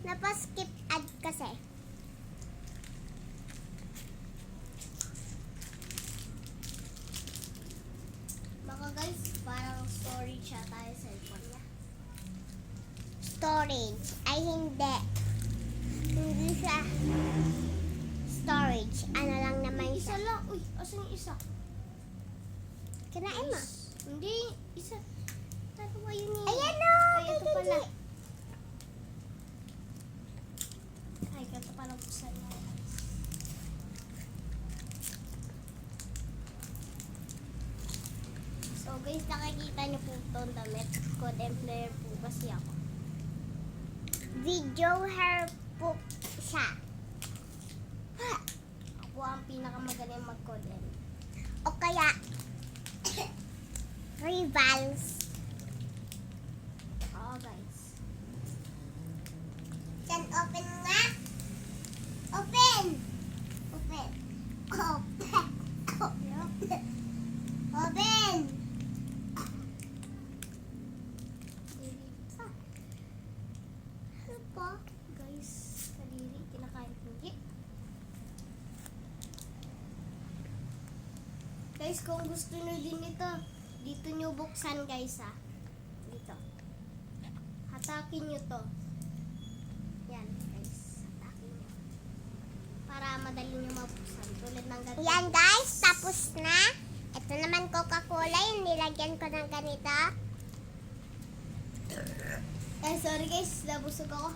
Napaskip ad kasi. Baka guys, parang storage siya tayo sa cellphone niya. Storage. Ay, hindi. Hindi siya storage. Ano lang naman Isa siya. lang. Uy, asan yung isa? Kinain mo. Hindi, isa. Dalawa yun eh. Ayan o! Ay, ito pala. Ay, ito pala buksan mo. So guys, nakikita niyo po itong damit. Code employer po kasi ako. Video her po siya. Ako ang pinakamagaling mag-code em. O kaya, rivals. Oo guys. Can open nga? Open! Open. Open. Open! Ano pa? Guys, kadiri, kinakain ko. Guys, kung gusto nyo din ito, dito nyo buksan guys ha. Dito. Hatakin nyo to. Yan guys, hatakin nyo. Para madali nyo mabuksan. Tulad ng ganito. Yan guys, tapos na. Ito naman Coca-Cola, yung nilagyan ko ng ganito. Ay, sorry guys, nabusog ako.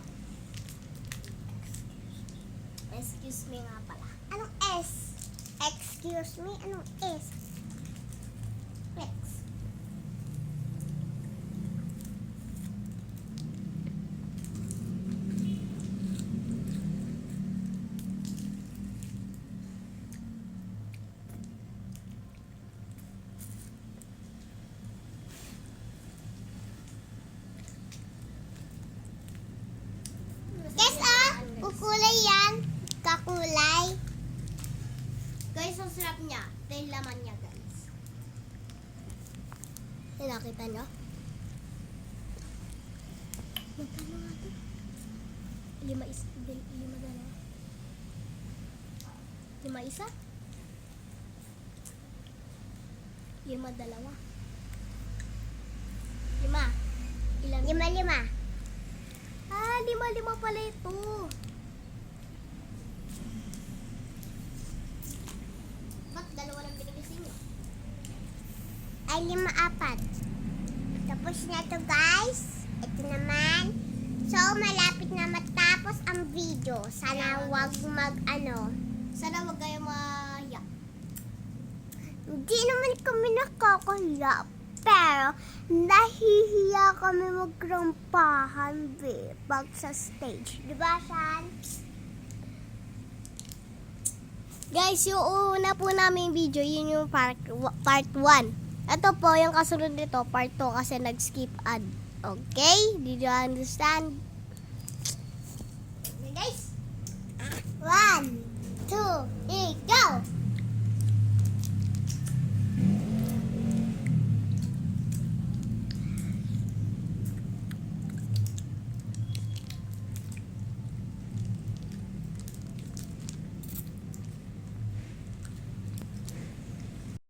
Excuse me nga pala. Anong S? Excuse me, anong S? Flex. Guys, kukulay yan. Kakulay. Guys, ang sarap niya. Dahil laman niya, guys. Nakita niyo? Magkano nga ito? Lima dalawa. Lima isa? Lima dalawa. Lima. Ilan? Lima. Ah, lima pala ito. Ba't dalawa lang binibisin niyo? Ay, 5-4. Tapos na to guys. Ito naman. So, malapit na matapos ang video. Sana wag Sana wag kayo mahiya. Hindi naman kami nakakahiya. Pero, nahihiya kami magkrampahan, pag sa stage. Diba, Shan? Guys, yung una po namin video, yun yung part 1. Ito po, yung kasunod nito, part 2 kasi nag-skip ad. Okay? Did you understand? Okay, guys. 1, 2, 3, go!